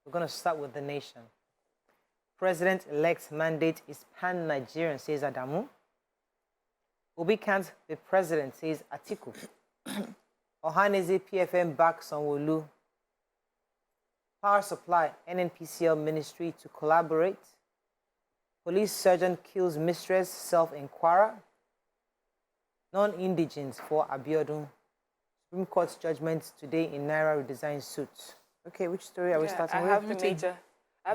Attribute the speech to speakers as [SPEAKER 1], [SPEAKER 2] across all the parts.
[SPEAKER 1] We're going to start with the nation. President-elect's mandate is pan-Nigerian, says Adamu. Obi can't be president, says Atiku. Ohaneze PFM backs Sanwo-Olu. Power supply, NNPCL ministry to collaborate. Police sergeant kills mistress, self-inquirer. Non-indigents for Abiodun. Supreme Court's judgment today in Naira redesign suits. Okay, which story are we starting with?
[SPEAKER 2] I have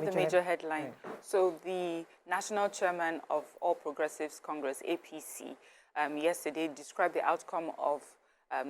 [SPEAKER 2] the major headline. Right. So the national chairman of All Progressives Congress, APC, yesterday described the outcome of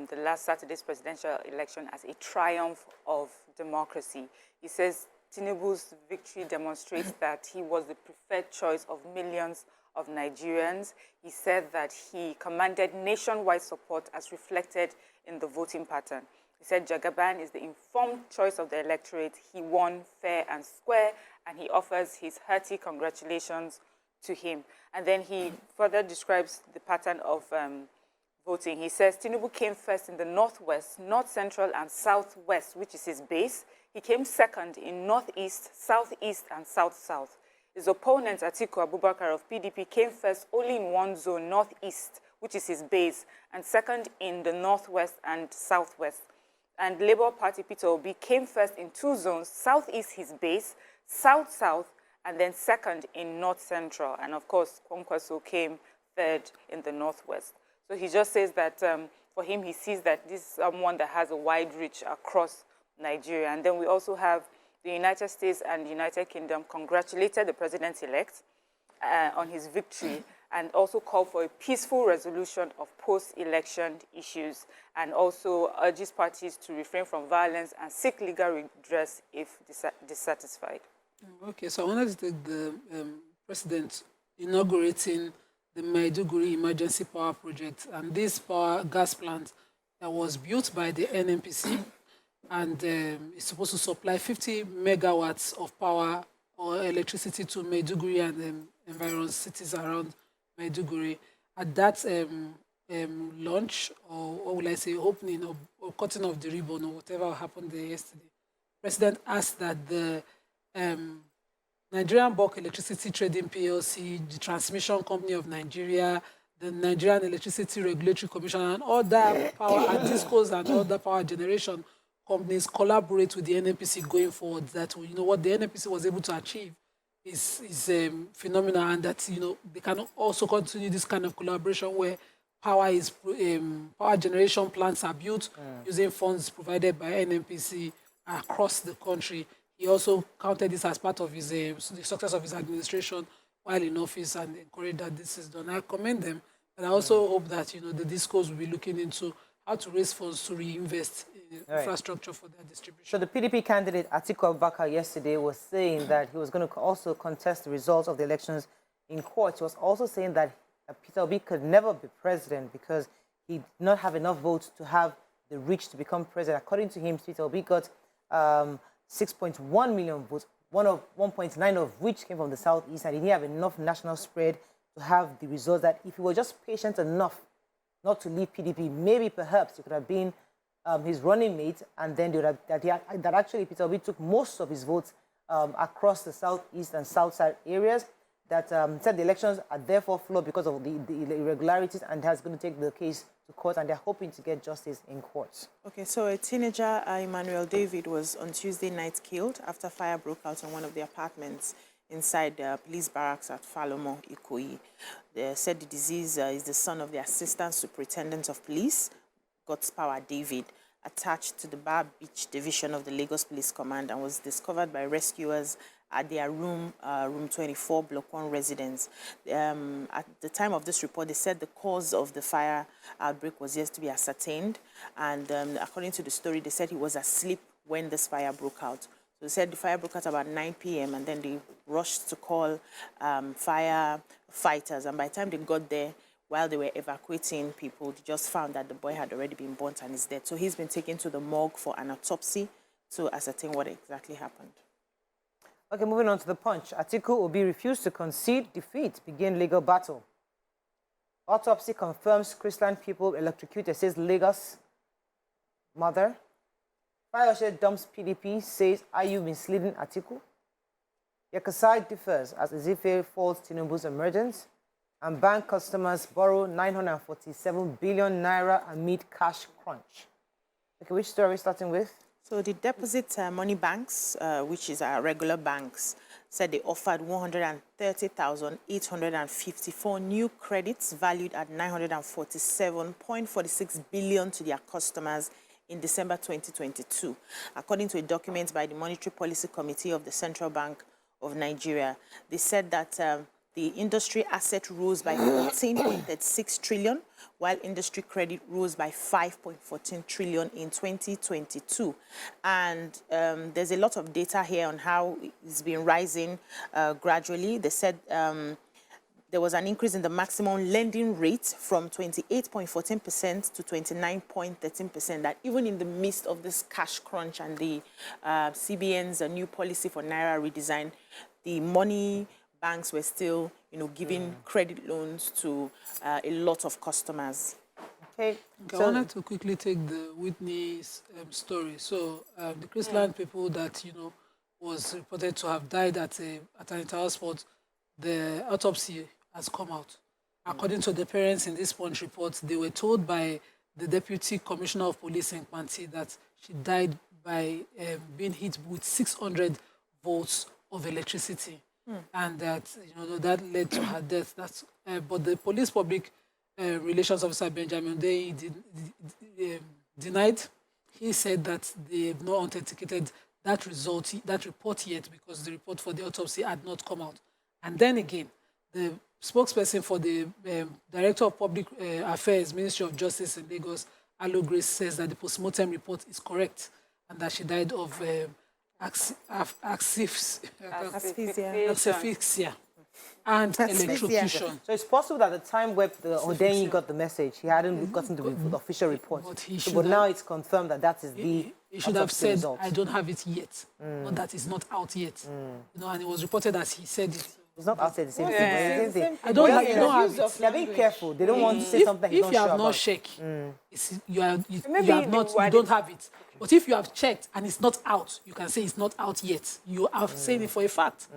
[SPEAKER 2] the last Saturday's presidential election as a triumph of democracy. He says Tinubu's victory demonstrates that he was the preferred choice of millions of Nigerians. He said that he commanded nationwide support as reflected in the voting pattern. He said Jagaban is the informed choice of the electorate. He won fair and square, and he offers his hearty congratulations to him. And then he further describes the pattern of voting. He says Tinubu came first in the northwest, north central, and southwest, which is his base. He came second in northeast, southeast, and south-south. His opponent, Atiku Abubakar of PDP, came first only in one zone, northeast, which is his base, and second in the northwest and southwest. And Labour Party Peter Obi came first in two zones, southeast his base, south-south, and then second in north-central. And of course, Kwankwaso came third in the northwest. So he just says that for him, he sees that this is someone that has a wide reach across Nigeria. And then we also have the United States and the United Kingdom congratulated the president-elect on his victory and also called for a peaceful resolution of post-election issues and also urges parties to refrain from violence and seek legal redress if dissatisfied.
[SPEAKER 3] Okay, so I wanted to take the president inaugurating the Maiduguri emergency power project, and this power gas plant that was built by the NNPC and is supposed to supply 50 megawatts of power or electricity to Maiduguri and environment cities around Maiduguri. At that launch, or what will I say, opening or cutting of the ribbon or whatever happened there yesterday, the President asked that the Nigerian Bulk Electricity Trading PLC, the Transmission Company of Nigeria, the Nigerian Electricity Regulatory Commission, and other power and discos and other power generation companies collaborate with the NNPC going forward. That what the NNPC was able to achieve is phenomenal, and that they can also continue this kind of collaboration where power generation plants are built using funds provided by NNPC across the country. He also counted this as part of the success of his administration while in office and encouraged that this is done. I commend them, and I also hope that the discourse will be looking into how to raise funds to reinvest in infrastructure for their distribution.
[SPEAKER 1] So the PDP candidate Atiku Abubakar yesterday was saying that he was going to also contest the results of the elections in court. He was also saying that Peter Obi could never be president because he did not have enough votes to have the reach to become president. According to him, Peter Obi got 6.1 million votes, 1.9 of which came from the southeast, and he didn't have enough national spread to have the results that if he were just patient enough not to leave PDP, maybe perhaps it could have been his running mate, and then that actually Peter Obi took most of his votes across the southeast and south side areas, that said the elections are therefore flawed because of the irregularities, and has going to take the case to court, and they're hoping to get justice in courts.
[SPEAKER 4] Okay, so a teenager, Emmanuel David, was on Tuesday night killed after fire broke out in one of the apartments inside the police barracks at Falomo, Ikoyi. They said the deceased is the son of the Assistant Superintendent of Police, God's Power David, attached to the Bar Beach Division of the Lagos Police Command, and was discovered by rescuers at their room 24, Block 1 residence. At the time of this report, they said the cause of the fire outbreak was yet to be ascertained. And according to the story, they said he was asleep when this fire broke out. So they said the fire broke out about 9 p.m. and then they rushed to call firefighters. And by the time they got there, while they were evacuating people, they just found that the boy had already been burnt and is dead. So he's been taken to the morgue for an autopsy to ascertain what exactly happened.
[SPEAKER 1] Okay, moving on to the Punch. Atiku Obi refused to concede defeat, begin legal battle. Autopsy confirms Chrisland people electrocuted, says Lagos mother. Fayose dumps PDP, says, are you misleading Atiku? Yakasai differs as Ezefe falls Tinubu's emergence, and bank customers borrow 947 billion naira amid cash crunch. Okay, which story are we starting with?
[SPEAKER 4] So the deposit money banks, which is our regular banks, said they offered 130,854 new credits valued at 947.46 billion to their customers in December 2022, according to a document by the Monetary Policy Committee of the Central Bank of Nigeria. They said that the industry asset rose by 14.36 trillion, while industry credit rose by 5.14 trillion in 2022. And there's a lot of data here on how it's been rising gradually. They said there was an increase in the maximum lending rate from 28.14% to 29.13%, that even in the midst of this cash crunch and the CBN's new policy for Naira redesign, the money banks were still, giving credit loans to a lot of customers.
[SPEAKER 1] Okay.
[SPEAKER 3] I wanted to quickly take the Whitney's story. So the Chrisland people that, was reported to have died at an inter-hospital, the autopsy has come out. According to the parents in this Punch report, they were told by the Deputy Commissioner of Police in Kwanti that she died by being hit with 600 volts of electricity. And that, that led to her death. But the police public relations officer, Benjamin, they denied. He said that they have not authenticated that report yet, because the report for the autopsy had not come out. And then again, the spokesperson for the Director of Public Affairs, Ministry of Justice in Lagos, Alo Grace, says that the postmortem report is correct and that she died of asphyxia and electrocution.
[SPEAKER 1] So it's possible that at the time where Odenyi got the message, he hadn't gotten the official report. But now it's confirmed that that is the
[SPEAKER 3] He should have said,
[SPEAKER 1] result.
[SPEAKER 3] I don't have it yet. Not that it's not out yet. And it was reported as he said it.
[SPEAKER 1] It's not outside the same thing.
[SPEAKER 3] I don't have it.
[SPEAKER 1] They're being careful. They don't want to say something
[SPEAKER 3] If you have not checked, you don't have it. But if you have checked and it's not out, you can say it's not out yet. You are saying it for a fact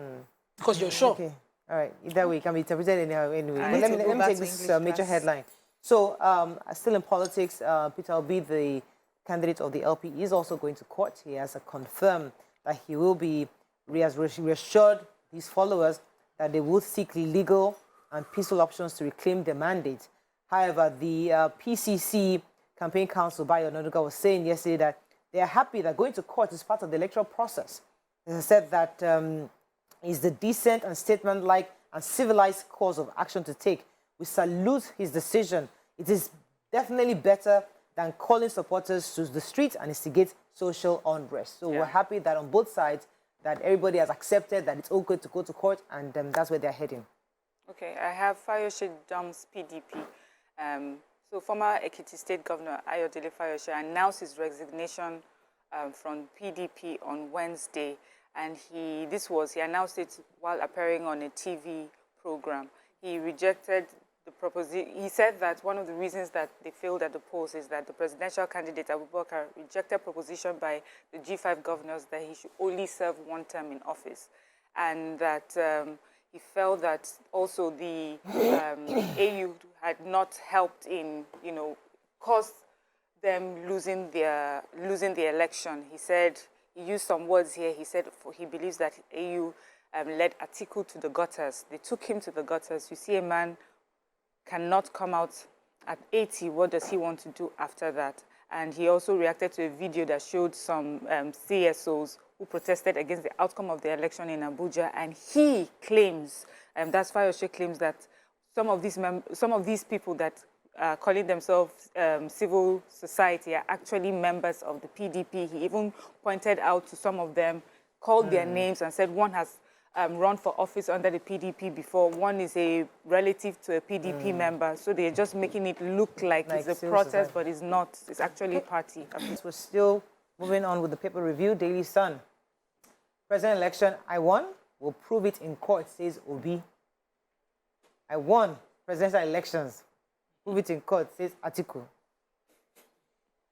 [SPEAKER 3] because you're sure.
[SPEAKER 1] Okay. All right. Either way, it can be interpreted anyway. But let me take this major headline. So, still in politics, Peter Obi, the candidate of the LP, is also going to court. He has confirmed that he will be reassured his followers that they will seek legal and peaceful options to reclaim their mandate. However, the PCC Campaign Council, Bayo Noduga, was saying yesterday that they are happy that going to court is part of the electoral process. They said that is the decent and statesmanlike and civilized course of action to take. We salute his decision. It is definitely better than calling supporters to the streets and instigate social unrest. So we're happy that on both sides, that everybody has accepted that it's okay to go to court, and that's where they're heading.
[SPEAKER 2] Okay, I have Fayose dumps PDP. So former Ekiti State Governor Ayodele Fayose announced his resignation from PDP on Wednesday, and he announced it while appearing on a TV program. He rejected the proposition. He said that one of the reasons that they failed at the polls is that the presidential candidate Abubakar rejected proposition by the G5 governors that he should only serve one term in office, and that he felt that also the AU had not helped in, caused them losing the election. He said, he used some words here. He said he believes that AU led Atiku to the gutters. They took him to the gutters. You see a man cannot come out at 80, what does he want to do after that? And he also reacted to a video that showed some CSOs who protested against the outcome of the election in Abuja, and he claims, and that's Fayose claims, that some of these people that are calling themselves civil society are actually members of the PDP. He even pointed out to some of them, called their names, and said one has run for office under the PDP before. One is a relative to a PDP member. So they're just making it look like it's a protest, but it's not. It's actually a party.
[SPEAKER 1] We're still moving on with the paper review. Daily Sun. President election, I won. We'll prove it in court, says Obi. I won presidential elections. Prove it in court, says Atiku.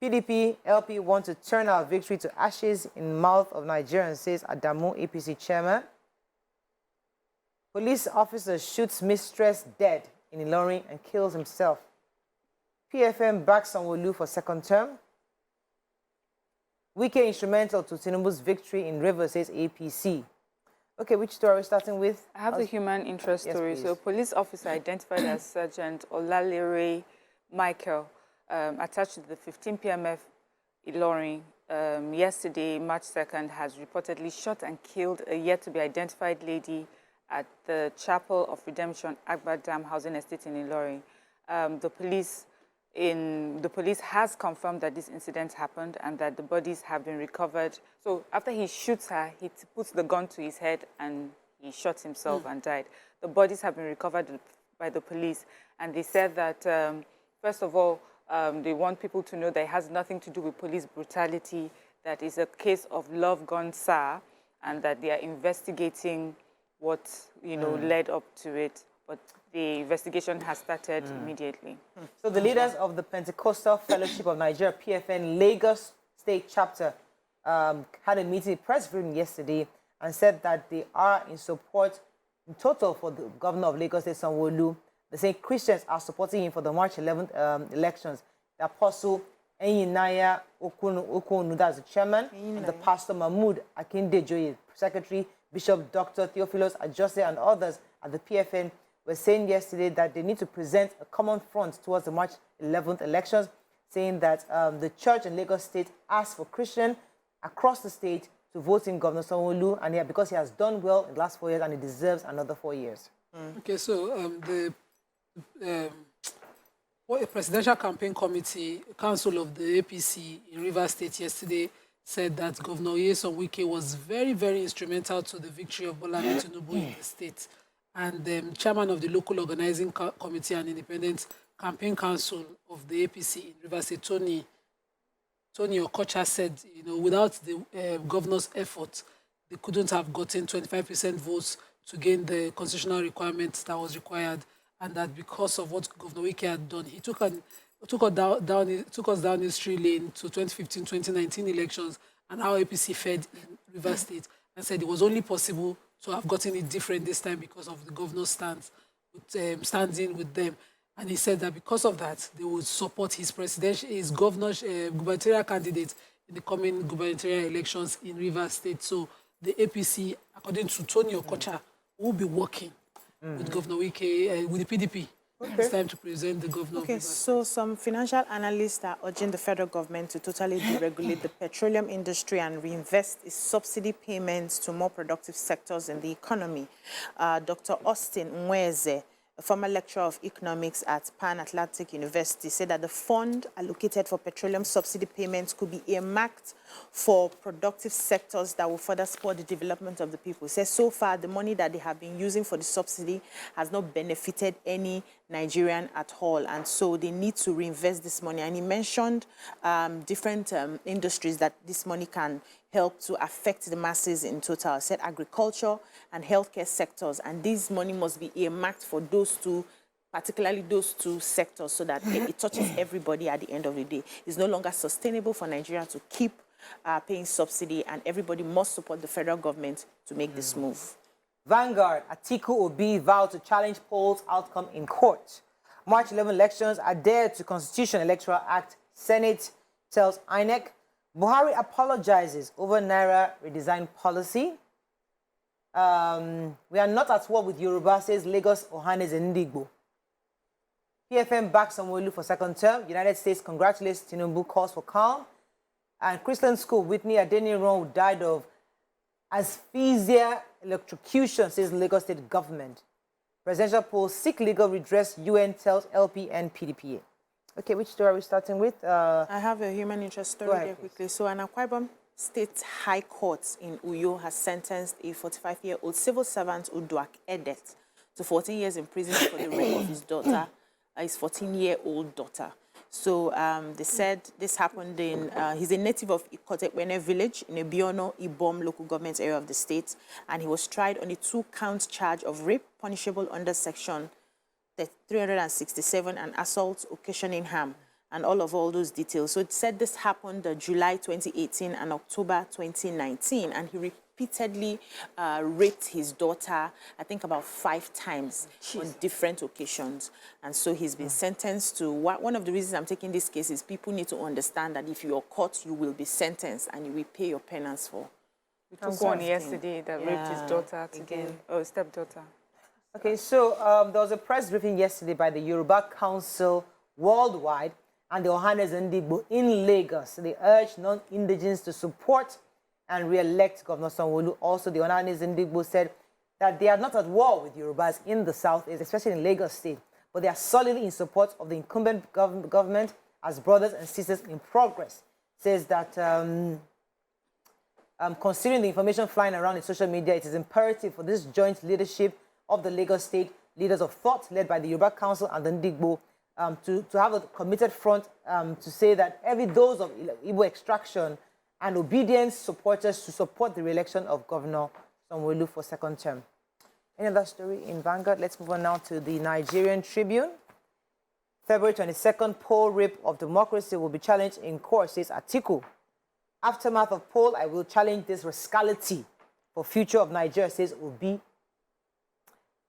[SPEAKER 1] PDP LP want to turn our victory to ashes in mouth of Nigerians, says Adamu, APC chairman. Police officer shoots mistress dead in Ilorin and kills himself. PFM backs Sanwo-Olu for second term. Wike instrumental to Tinubu's victory in Rivers, says APC. Okay, which story are we starting with?
[SPEAKER 2] I have the human interest story.
[SPEAKER 1] Please.
[SPEAKER 2] So, police officer identified as Sergeant Olalere Michael, attached to the 15 PMF Ilorin, yesterday, March 2nd, has reportedly shot and killed a yet-to-be-identified lady at the Chapel of Redemption Akbar Dam housing estate in Ilorin. The police has confirmed that this incident happened and that the bodies have been recovered. So after he shoots her, he puts the gun to his head and he shot himself and died. The bodies have been recovered by the police, and they said that, first of all, they want people to know that it has nothing to do with police brutality, that is a case of love gone sour, and that they are investigating what led up to it. But the investigation has started immediately.
[SPEAKER 1] So the leaders of the Pentecostal Fellowship of Nigeria, PFN, Lagos State Chapter, had a meeting, press briefing yesterday, and said that they are in support in total for the governor of Lagos State, Sanwo-Olu. They say Christians are supporting him for the March 11th elections. The Apostle Enyinaya Okonu, that's the chairman, and the Pastor Mahmood Akindejoye, secretary, Bishop Dr. Theophilus Ajose, and others at the PFN were saying yesterday that they need to present a common front towards the March 11th elections, saying that the church in Lagos State asked for Christians across the state to vote in Governor Sanwo-Olu, and because he has done well in the last 4 years and he deserves another 4 years.
[SPEAKER 3] Okay, so a presidential campaign committee, council of the APC in Rivers State yesterday said that Governor Nyesom Wike was very, very instrumental to the victory of Bola Tinubu in the state. And the chairman of the local organizing committee and independent campaign council of the APC in Rivers State, Tony Okocha, said, without the governor's effort, they couldn't have gotten 25% votes to gain the constitutional requirements that was required, and that because of what Governor Wike had done, he took us down history lane to 2015-2019 elections and how APC fed in Rivers State, and said it was only possible to have gotten it different this time because of the governor's standing with them. And he said that because of that, they would support his gubernatorial candidate in the coming gubernatorial elections in Rivers State. So the APC, according to Tony Okocha, will be working with Governor Wike, with the PDP. Okay. It's time to present the governor.
[SPEAKER 4] Okay, so some financial analysts are urging the federal government to totally deregulate the petroleum industry and reinvest its subsidy payments to more productive sectors in the economy. Dr. Austin Nweze, a former lecturer of economics at Pan Atlantic University, said that the fund allocated for petroleum subsidy payments could be earmarked for productive sectors that will further support the development of the people. He says so far the money that they have been using for the subsidy has not benefited any Nigerian at all, and so they need to reinvest this money. And he mentioned different industries that this money can help to affect the masses in total. He said agriculture and healthcare sectors, and this money must be earmarked for those two, particularly those two sectors, so that it touches everybody at the end of the day. It's no longer sustainable for Nigeria to keep paying subsidy, and everybody must support the federal government to make this move.
[SPEAKER 1] Vanguard, Atiku Obi vow to challenge polls outcome in court. March 11 elections adhere to Constitution Electoral Act. Senate tells INEC. Buhari apologizes over Naira redesign policy. We are not at war with Yoruba, says Lagos Ohanes Ndigbo. PFM backs Sanwo-Olu for second term. United States congratulates Tinubu, calls for calm. And Chrisland School, Whitney Adeniran, died of asphyxia electrocution, says Lagos State government. Presidential polls seek legal redress, UN tells LP and PDPA. Okay, which story are we starting with?
[SPEAKER 4] I have a human interest story there quickly. So an Akwa Ibom State High Court in Uyo has sentenced a 45-year-old civil servant, Uduak Edet, to 14 years in prison for the rape of his daughter, his 14-year-old daughter. So they said this happened in, he's a native of Ikotekwene village in a Biono Ibom local government area of the state, and he was tried on a 2-count charge of rape punishable under section 367 and assault occasioning harm. and all those details. So it said this happened July 2018 and October 2019, and he repeatedly raped his daughter, I think about 5 times on different occasions. And so he's been sentenced to, one of the reasons I'm taking this case is people need to understand that if you're caught, you will be sentenced and you will pay your penance for.
[SPEAKER 2] We took one yesterday that raped his daughter today, stepdaughter.
[SPEAKER 1] Okay, so there was a press briefing yesterday by the Yoruba Council worldwide and the Ohanes Ndigbo in Lagos. They urged non-indigens to support and re-elect Governor Sanwo-Olu. Also, the Ohanes Ndigbo said that they are not at war with Yorubas in the South, especially in Lagos State, but they are solidly in support of the incumbent government as brothers and sisters in progress. Says that considering the information flying around in social media, it is imperative for this joint leadership of the Lagos State leaders of thought, led by the Yoruba Council and the Ndigbo, to have a committed front to say that every dose of Igbo extraction and obedience supporters to support the re-election of Governor Sanwo-Olu for 2nd term. Any other story in Vanguard? Let's move on now to the Nigerian Tribune. February 22nd, poll rape of democracy will be challenged in court, says Atiku. Aftermath of poll, I will challenge this rascality for future of Nigeria, says Obi.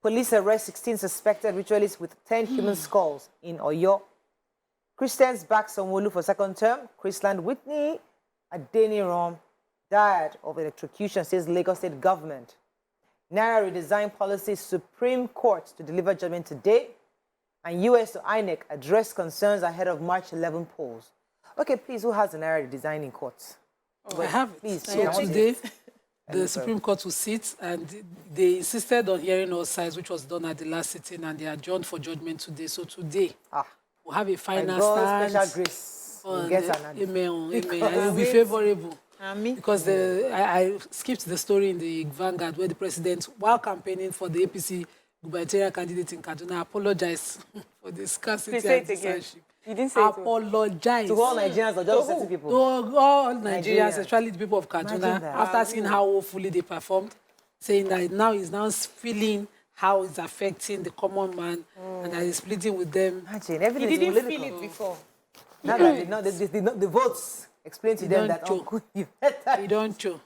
[SPEAKER 1] Police arrest 16 suspected ritualists with 10 human skulls in Oyo. Christians back Sanwo-Olu for 2nd term. Chrisland Whitney Adeniran died of electrocution, says Lagos State government. Naira redesign policy, Supreme Court to deliver judgment today. And US to INEC address concerns ahead of March 11 polls. Okay, please, who has the Naira redesign in court?
[SPEAKER 3] I have it.
[SPEAKER 1] Please,
[SPEAKER 3] so today, the Supreme Court will sit, and they insisted on hearing all sides, which was done at the last sitting, and they adjourned for judgment today. So today, we'll have a final stand.
[SPEAKER 1] Special grace.
[SPEAKER 3] Amen. And it will be favorable. Because I skipped the story in the Vanguard where the president, while campaigning for the APC gubernatorial candidate in Kaduna, apologized for the scarcity and censorship.
[SPEAKER 2] You didn't say
[SPEAKER 3] apologize
[SPEAKER 1] to all Nigerians or just certain people?
[SPEAKER 3] To all Nigerians, especially the people of Kaduna, after seeing how woefully they performed, saying that now he's now feeling how it's affecting the common man and that he's pleading with them.
[SPEAKER 1] Imagine,
[SPEAKER 4] he didn't feel it before.
[SPEAKER 1] Now that the votes explain to them that
[SPEAKER 3] you don't show.